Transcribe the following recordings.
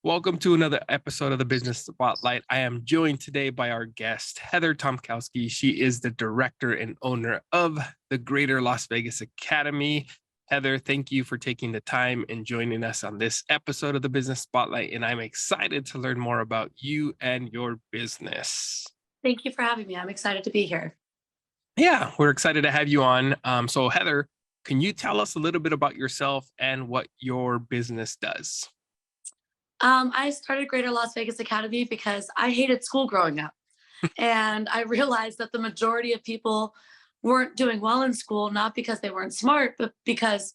Welcome to another episode of the Business Spotlight. I am joined today by our guest, Heather Tomkowski. She is the director and owner of the Greater Las Vegas Academy. Heather, thank you for taking the time and joining us on this episode of the Business Spotlight. And I'm excited to learn more about you and your business. Thank you for having me. I'm excited to be here. Yeah, we're excited to have you on. So Heather, can you tell us a little bit about yourself and what your business does? I started Greater Las Vegas Academy because I hated school growing up. And I realized that the majority of people weren't doing well in school, not because they weren't smart, but because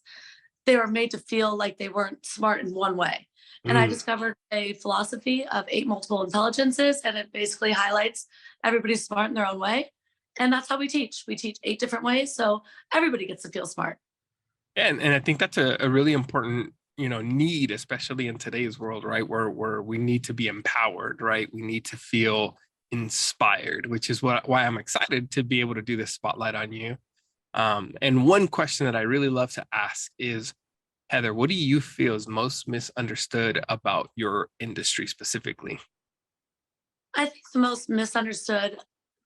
they were made to feel like they weren't smart in one way. And I Mm, discovered a philosophy of 8 multiple intelligences, and it basically highlights everybody's smart in their own way. And that's how we teach. We teach 8 different ways. So everybody gets to feel smart. and I think that's a really important, need, especially in today's world, right? Where we need to be empowered, right? We need to feel inspired, which is why I'm excited to be able to do this spotlight on you. And one question that I really love to ask is, Heather, what do you feel is most misunderstood about your industry specifically? I think the most misunderstood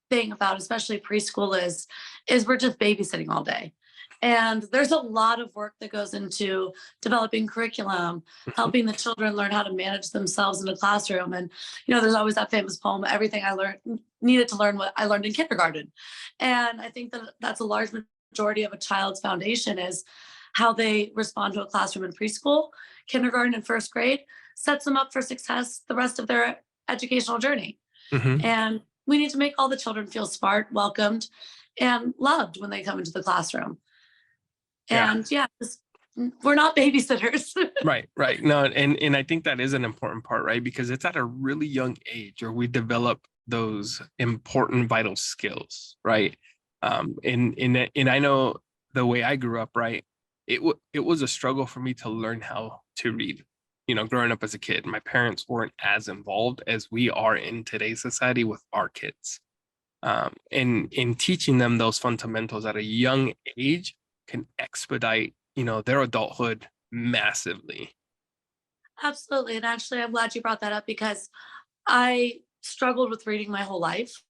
thing about especially preschool is we're just babysitting all day. And there's a lot of work that goes into developing curriculum, Mhm. helping the children learn how to manage themselves in a classroom. And there's always that famous poem, everything I learned needed to learn what I learned in kindergarten. And I think that that's a large majority of a child's foundation is how they respond to a classroom in preschool, kindergarten, and first grade sets them up for success the rest of their educational journey. Mhm. And we need to make all the children feel smart, welcomed, and loved when they come into the classroom. Yeah. And yeah, we're not babysitters. Right, right. No, and I think that is an important part, right? Because it's at a really young age where we develop those important vital skills, right? And I know the way I grew up, right? It was a struggle for me to learn how to read. Growing up as a kid, my parents weren't as involved as we are in today's society with our kids. And in teaching them those fundamentals at a young age can expedite, their adulthood massively. Absolutely. And actually, I'm glad you brought that up because I struggled with reading my whole life.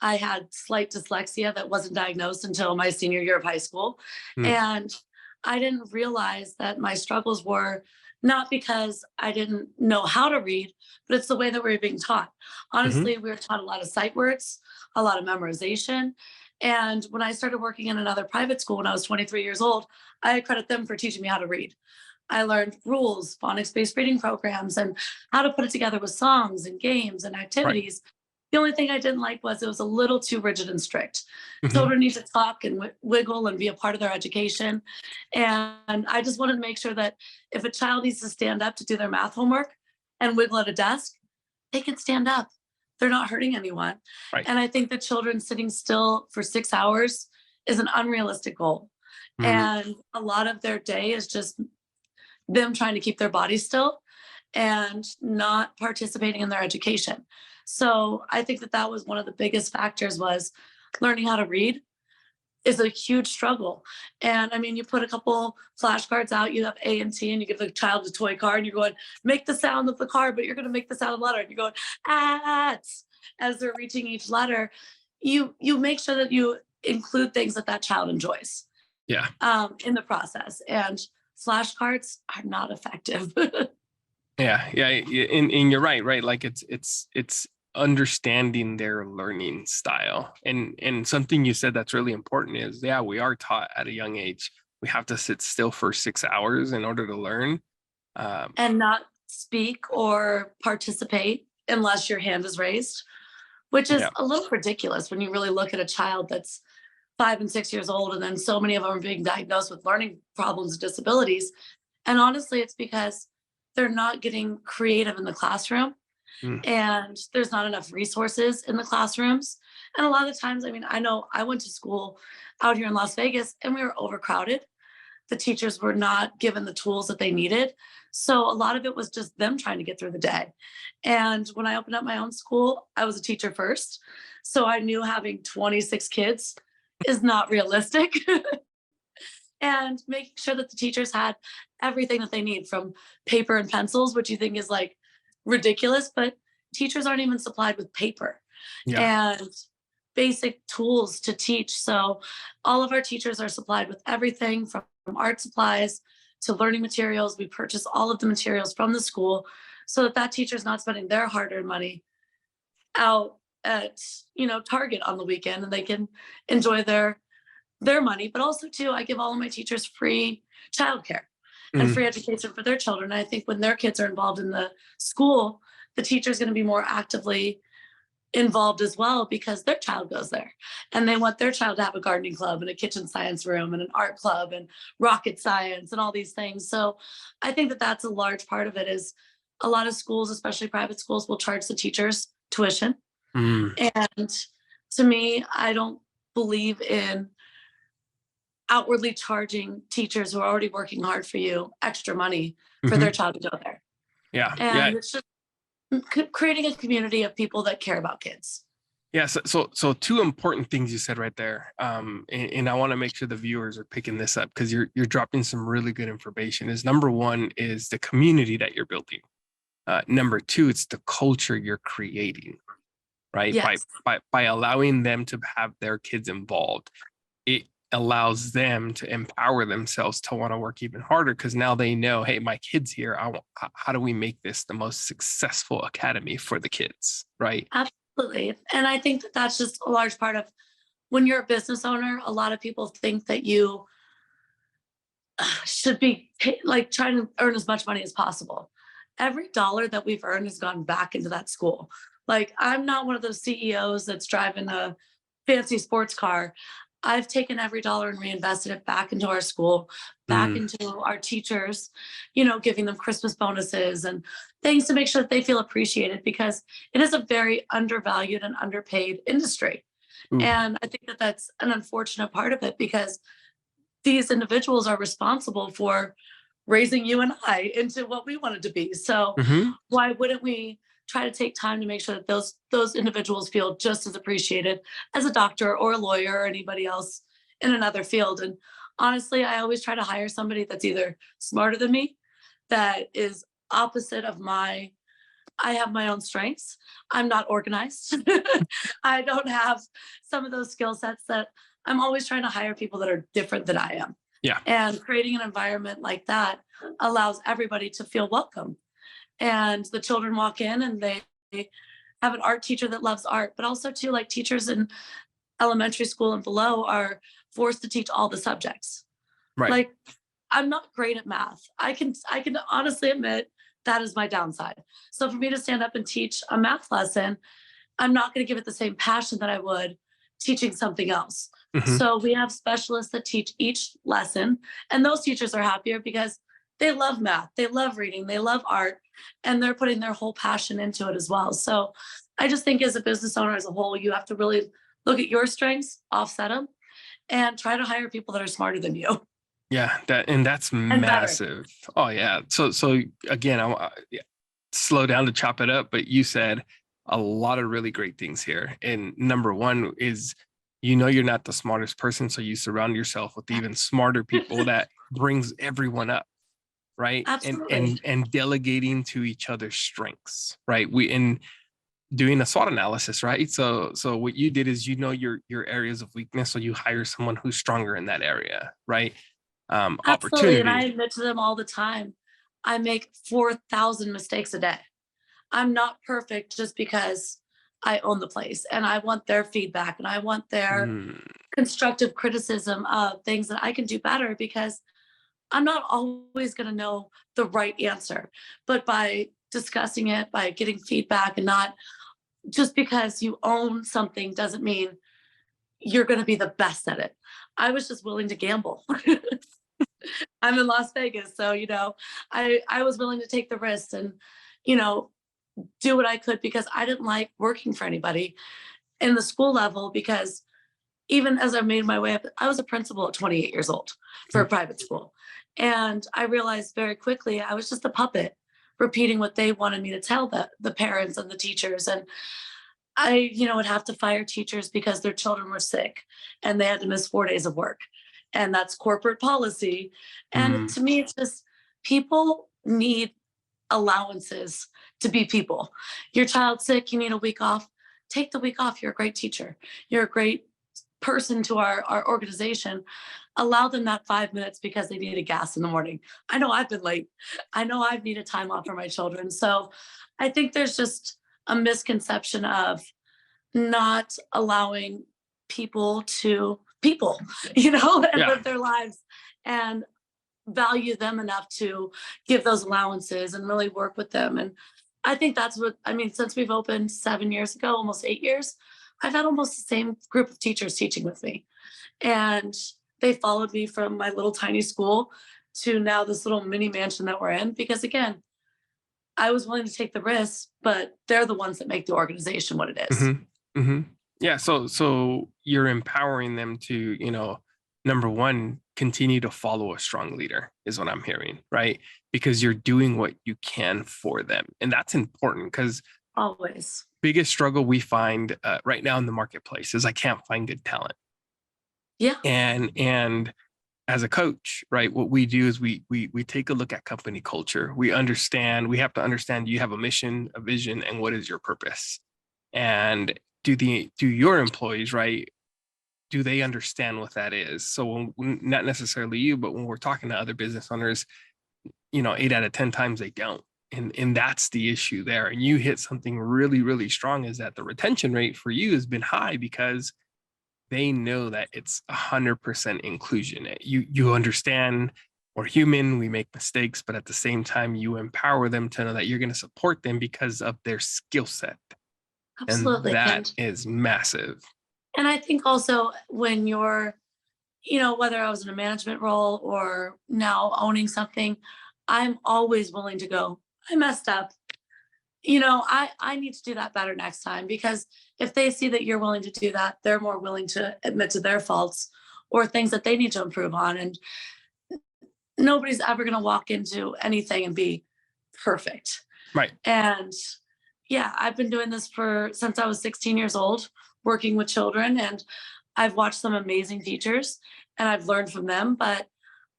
I had slight dyslexia that wasn't diagnosed until my senior year of high school. Mm, And I didn't realize that my struggles were not because I didn't know how to read, but it's the way that we were being taught. mhm. Honestly, we were taught a lot of sight words, a lot of memorization. And when I started working in another private school when I was 23 years old, I credit them for teaching me how to read. I learned rules, phonics-based reading programs, and how to put it together with songs and games and Right. activities. The only thing I didn't like was it was a little too rigid and strict. Mhm. Children need to talk and wiggle and be a part of their education. And I just wanted to make sure that if a child needs to stand up to do their math homework and wiggle at a desk, they can stand up. They're not hurting anyone. Right. And I think that children sitting still for 6 hours is an unrealistic goal. Mhm. And a lot of their day is just them trying to keep their body still and not participating in their education. So I think that that was one of the biggest factors was learning how to read is a huge struggle. And I mean, you put a couple flashcards out, you have A and T, and you give the child a toy car, and you're going, make the sound of the car, but you're going to make the sound of the letter. And you're going, as they're reaching each letter. You make sure that you include things that that child enjoys Yeah. in the process. And flashcards are not effective. Yeah. Yeah. And you're right. Right. Like it's understanding their learning style. And something you said that's really important is, yeah, we are taught at a young age. We have to sit still for 6 hours in order to learn. Um, And not speak or participate unless your hand is raised, which is yeah. a little ridiculous when you really look at a child that's 5 and 6 years old, and then so many of them are being diagnosed with learning problems and disabilities. And honestly, it's because they're not getting creative in the classroom Mm, and there's not enough resources in the classrooms. And a lot of the times, I mean, I know I went to school out here in Las Vegas and we were overcrowded. The teachers were not given the tools that they needed. So a lot of it was just them trying to get through the day. And when I opened up my own school, I was a teacher first. So I knew having 26 kids is not realistic. And making sure that the teachers had everything that they need from paper and pencils, which you think is like ridiculous, but teachers aren't even supplied with paper Yeah. and basic tools to teach. So all of our teachers are supplied with everything from art supplies to learning materials. We purchase all of the materials from the school so that that teacher's not spending their hard-earned money out at, Target on the weekend, and they can enjoy their money. But also too, I give all of my teachers free childcare and Mm, free education for their children. I think when their kids are involved in the school, the teacher is going to be more actively involved as well because their child goes there and they want their child to have a gardening club and a kitchen science room and an art club and rocket science and all these things. So I think that that's a large part of it. Is a lot of schools, especially private schools, will charge the teachers tuition. mm, And to me, I don't believe in outwardly charging teachers who are already working hard for you extra money for hmm. their child to go there. Yeah. Yeah. And it's just creating a community of people that care about kids. Yeah. So two important things you said right there. And I want to make sure the viewers are picking this up because you're dropping some really good information. Is number one is the community that you're building. Number two, it's the culture you're creating, right? By Yes, by allowing them to have their kids involved, it allows them to empower themselves to want to work even harder because now they know, hey, my kid's here. How do we make this the most successful academy for the kids, right? absolutely. And I think that that's just a large part of when you're a business owner. A lot of people think that you should be like trying to earn as much money as possible. Every dollar that we've earned has gone back into that school. Like, I'm not one of those CEOs that's driving a fancy sports car. I've taken every dollar and reinvested it back into our school, back Mm, into our teachers, giving them Christmas bonuses and things to make sure that they feel appreciated because it is a very undervalued and underpaid industry. ooh, And I think that that's an unfortunate part of it because these individuals are responsible for raising you and I into what we wanted to be. So mhm. why wouldn't we try to take time to make sure that those individuals feel just as appreciated as a doctor or a lawyer or anybody else in another field? And honestly, I always try to hire somebody that's either smarter than me, that is opposite of my I have my own strengths. I'm not organized. I don't have some of those skill sets that I'm always trying to hire people that are different than I am. Yeah. And creating an environment like that allows everybody to feel welcome. And the children walk in and they have an art teacher that loves art, but also too, like, teachers in elementary school and below are forced to teach all the subjects. Right. Like, I'm not great at math. I can honestly admit that is my downside. So for me to stand up and teach a math lesson, I'm not going to give it the same passion that I would teaching something else. Mhm. So we have specialists that teach each lesson, and those teachers are happier because they love math, they love reading, they love art, and they're putting their whole passion into it as well. So I just think as a business owner as a whole, you have to really look at your strengths, offset them, and try to hire people that are smarter than you Yeah, that's and better. massive. Oh yeah. So again, yeah, slow down to chop it up, but you said a lot of really great things here. And number one is you're not the smartest person, so you surround yourself with even smarter people that brings everyone up, right? And Absolutely. and and delegating to each other's strengths, right? We in doing a SWOT analysis, right? So what you did is your areas of weakness, so you hire someone who's stronger in that area, right? Absolutely. And I Opportunity. admit to them all the time, I make 4,000 mistakes a day. I'm not perfect just because I own the place, and I want their feedback and I want their Mm, constructive criticism of things that I can do better because I'm not always going to know the right answer. But by discussing it, by getting feedback, and not just because you own something doesn't mean you're going to be the best at it. I was just willing to gamble. I'm in Las Vegas, so I was willing to take the risk and you know do what I could because I didn't like working for anybody in the school level because even as I made my way up, I was a principal at 28 years old for a mm, private school. And I realized very quickly I was just a puppet repeating what they wanted me to tell the parents and the teachers. And I, would have to fire teachers because their children were sick and they had to miss 4 days of work. And that's corporate policy. And mm, to me, it's just people need allowances to be people. Your child's sick, you need a week off, take the week off. You're a great teacher. You're a great person to our organization. Allow them that 5 minutes because they needed gas in the morning. I know I've been late. I know I've needed time off for my children. So I think there's just a misconception of not allowing people to people, and Yeah. live their lives and value them enough to give those allowances and really work with them. And I think that's what I mean. Since we've opened 7 years ago, almost 8 years, I've had almost the same group of teachers teaching with me. And they followed me from my little tiny school to now this little mini mansion that we're in. Because again, I was willing to take the risk, but they're the ones that make the organization what it is. Mm-hmm. Mm-hmm. Yeah. So you're empowering them to, number one, continue to follow a strong leader is what I'm hearing, right? Because you're doing what you can for them. And that's important because Always. biggest struggle we find right now in the marketplace is I can't find good talent. Yeah. And as a coach, right, what we do is we take a look at company culture. We have to understand you have a mission, a vision, and what is your purpose. And do your employees, right, do they understand what that is? So not necessarily you, but when we're talking to other business owners, 8 out of 10 times they don't. And that's the issue there. And you hit something really, really strong, is that the retention rate for you has been high because they know that it's 100% inclusion. You understand we're human, we make mistakes, but at the same time, you empower them to know that you're going to support them because of their skill set. Absolutely. And that is massive. And I think also when you're, whether I was in a management role or now owning something, I'm always willing to go, I messed up. I need to do that better next time, because if they see that you're willing to do that, they're more willing to admit to their faults or things that they need to improve on. And nobody's ever going to walk into anything and be perfect. Right. And yeah, I've been doing this since I was 16 years old, working with children, and I've watched some amazing teachers and I've learned from them, but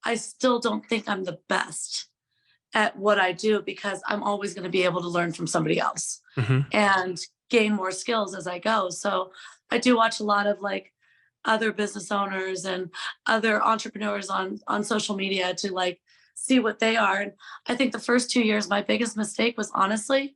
I still don't think I'm the best at what I do, because I'm always going to be able to learn from somebody else and gain more skills as I go. So I do watch a lot of other business owners and other entrepreneurs on social media to see what they are. And I think the first 2 years, my biggest mistake was honestly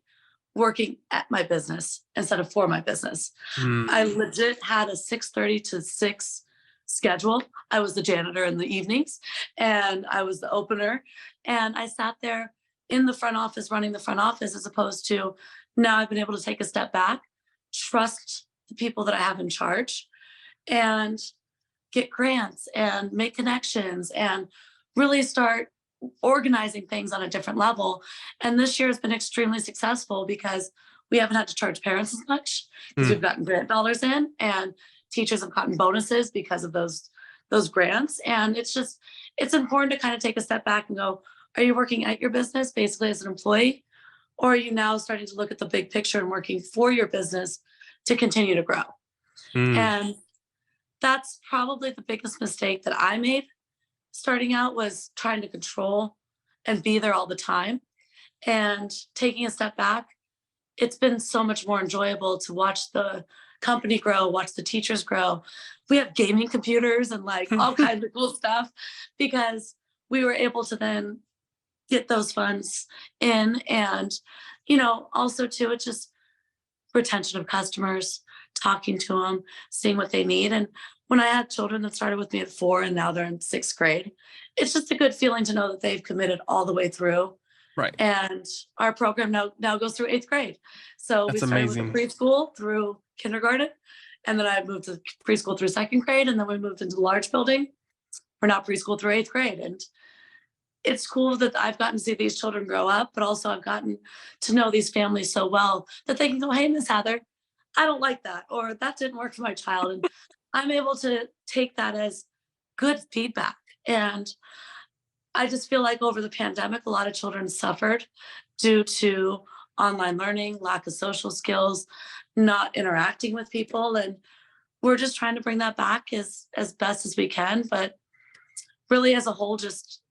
working at my business instead of for my business. I legit had a 6:30 to 6 schedule. I was the janitor in the evenings and I was the opener. And I sat there in the front office, running the front office, as opposed to now I've been able to take a step back, trust the people that I have in charge, and get grants and make connections and really start organizing things on a different level. And this year has been extremely successful because we haven't had to charge parents as much because we've gotten grant dollars in, and teachers have gotten bonuses because of those grants. And it's important to kind of take a step back and go, are you working at your business basically as an employee? Or are you now starting to look at the big picture and working for your business to continue to grow? And that's probably the biggest mistake that I made starting out, was trying to control and be there all the time. And taking a step back, it's been so much more enjoyable to watch the company grow, watch the teachers grow. We have gaming computers and all kinds of cool stuff, because we were able to then get those funds in. And, also too, it's just retention of customers, talking to them, seeing what they need. And when I had children that started with me at 4 and now they're in 6th grade, it's just a good feeling to know that they've committed all the way through. Right. And our program now goes through 8th grade. So That's we started amazing. with the preschool through kindergarten, and then I moved to preschool through 2nd grade, and then we moved into the large building. We're now preschool through 8th grade. And it's cool that I've gotten to see these children grow up, but also I've gotten to know these families so well that they can go, hey, Miss Heather, I don't like that, or that didn't work for my child. And I'm able to take that as good feedback. And I just feel like over the pandemic, a lot of children suffered due to online learning, lack of social skills, not interacting with people. And we're just trying to bring that back as best as we can. But really, as a whole, just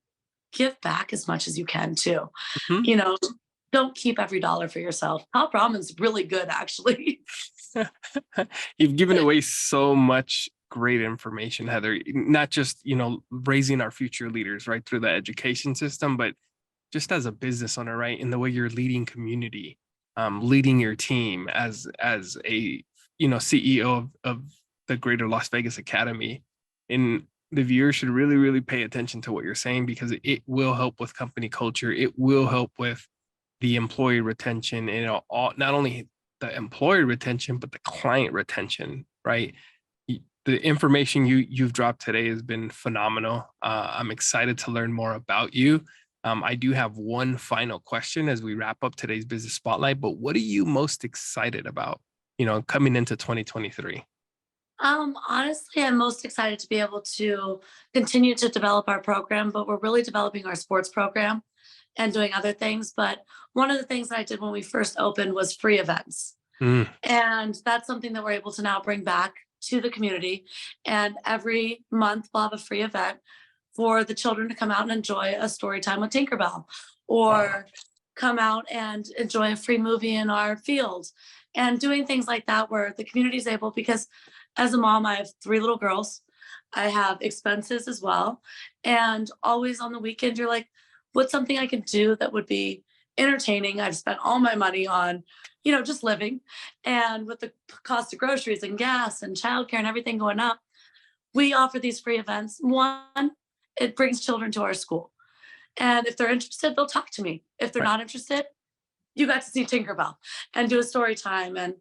give back as much as you can too. don't keep every dollar for yourself. Top ramen's really good, actually. You've given away so much great information, Heather, not just, raising our future leaders, right, through the education system, but just as a business owner, right, in the way you're leading community, leading your team as a, CEO of the Greater Las Vegas Academy. And the viewers should really, really pay attention to what you're saying, because it will help with company culture. It will help with the employee retention, and not only the employee retention, but the client retention, right? The information you've dropped today has been phenomenal. I'm excited to learn more about you. I do have one final question as we wrap up today's business spotlight, but what are you most excited about, coming into 2023? Honestly, I'm most excited to be able to continue to develop our program, but we're really developing our sports program and doing other things. But one of the things that I did when we first opened was free events. Mm, And that's something that we're able to now bring back to the community. And every month we'll have a free event for the children to come out and enjoy a story time with Tinkerbell, wow. or come out and enjoy a free movie in our field, and doing things like that where the community is able, because as a mom, I have 3 little girls. I have expenses as well. And always on the weekend, you're like, what's something I can do that would be entertaining? I've spent all my money on, just living. And with the cost of groceries and gas and childcare and everything going up, we offer these free events. One, it brings children to our school. And if they're interested, they'll talk to me. If they're Right. not interested, you got to see Tinkerbell and do a story time and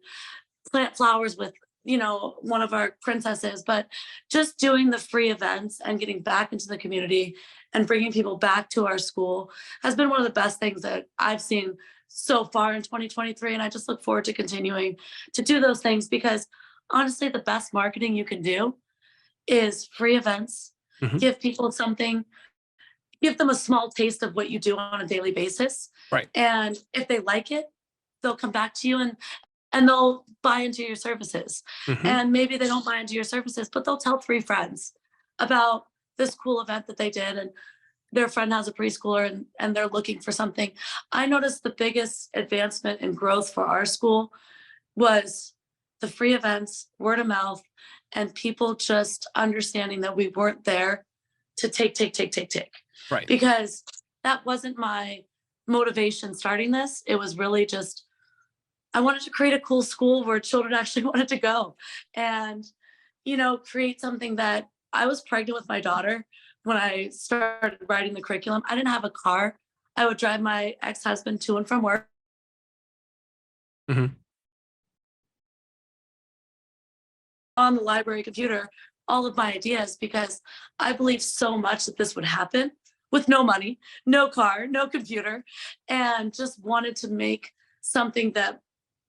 plant flowers with, one of our princesses. But just doing the free events and getting back into the community and bringing people back to our school has been one of the best things that I've seen so far in 2023. And I just look forward to continuing to do those things, because honestly, the best marketing you can do is free events. Mhm. Give people something, give them a small taste of what you do on a daily basis. Right. And if they like it, they'll come back to you and they'll buy into your services. Mhm. And maybe they don't buy into your services, but they'll tell 3 friends about this cool event that they did, and their friend has a preschooler and they're looking for something. I noticed the biggest advancement in growth for our school was the free events, word of mouth, and people just understanding that we weren't there to take. Right. Because that wasn't my motivation starting this. It was really just, I wanted to create a cool school where children actually wanted to go, and, create something that I was pregnant with my daughter when I started writing the curriculum. I didn't have a car. I would drive my ex-husband to and from work Mhm. on the library computer, all of my ideas, because I believed so much that this would happen with no money, no car, no computer, and just wanted to make something that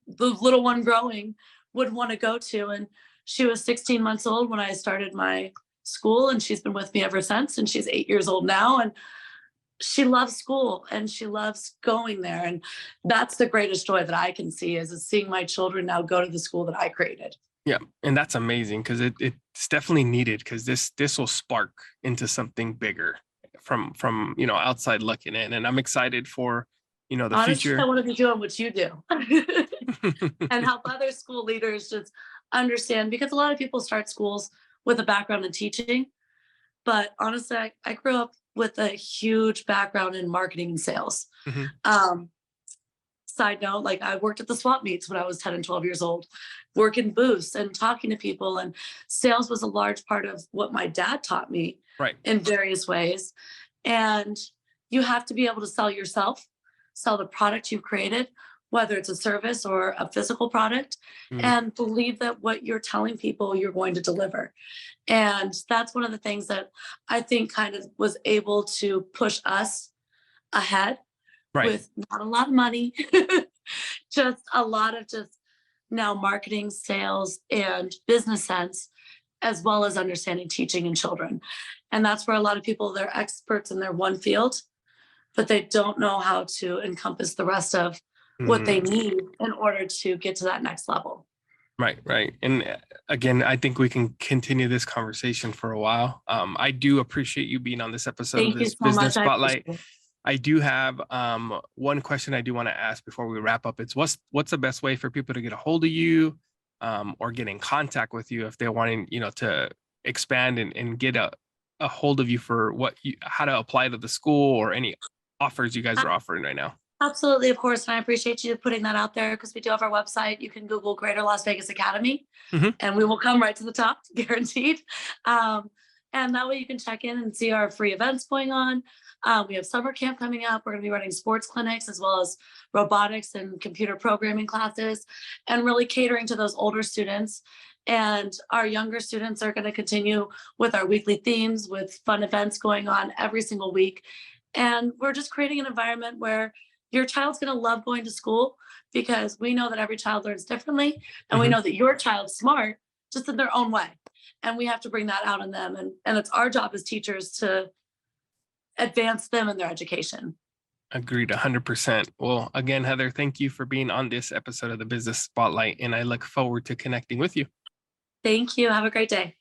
the little one growing would want to go to. And she was 16 months old when I started my school, and she's been with me ever since. And she's 8 years old now. And she loves school and she loves going there. And that's the greatest joy that I can see, is seeing my children now go to the school that I created. Yeah, and that's amazing, because it's definitely needed, because this will spark into something bigger from outside looking in, and I'm excited for the Honestly, I future. want to be doing what you do and help other school leaders just understand, because a lot of people start schools with a background in teaching. But honestly, I grew up with a huge background in marketing and sales. Mhm. Um, Side note, like, I worked at the swap meets when I was 10 and 12 years old, working booths and talking to people. And sales was a large part of what my dad taught me Right. in various ways. And you have to be able to sell yourself, sell the product you've created, whether it's a service or a physical product, Mm, and believe that what you're telling people you're going to deliver. And that's one of the things that I think kind of was able to push us ahead, right. with not a lot of money, just a lot of just now marketing, sales, and business sense, as well as understanding teaching and children. And that's where a lot of people, they're experts in their one field, but they don't know how to encompass the rest of what they Mm, need in order to get to that next level. right, right. And again, I think we can continue this conversation for a while. I do appreciate you being on this episode of Thank you this so business much. I spotlight. appreciate it. I do have one question I do want to ask before we wrap up. It's what's the best way for people to get a hold of you or get in contact with you if they're wanting, to expand and get a hold of you for how to apply to the school or any offers you guys are offering right now. Absolutely, of course. And I appreciate you putting that out there because we do have our website. You can Google Greater Las Vegas Academy Mhm. and we will come right to the top, guaranteed. Um, and that way you can check in and see our free events going on. We have summer camp coming up. We're going to be running sports clinics as well as robotics and computer programming classes and really catering to those older students. And our younger students are going to continue with our weekly themes with fun events going on every single week. And we're just creating an environment where your child's going to love going to school because we know that every child learns differently. And we Mhm. know that your child's smart just in their own way. And we have to bring that out in them. And it's our job as teachers to advance them in their education. Agreed, 100%. Well, again, Heather, thank you for being on this episode of the Business Spotlight, and I look forward to connecting with you. Thank you. Have a great day.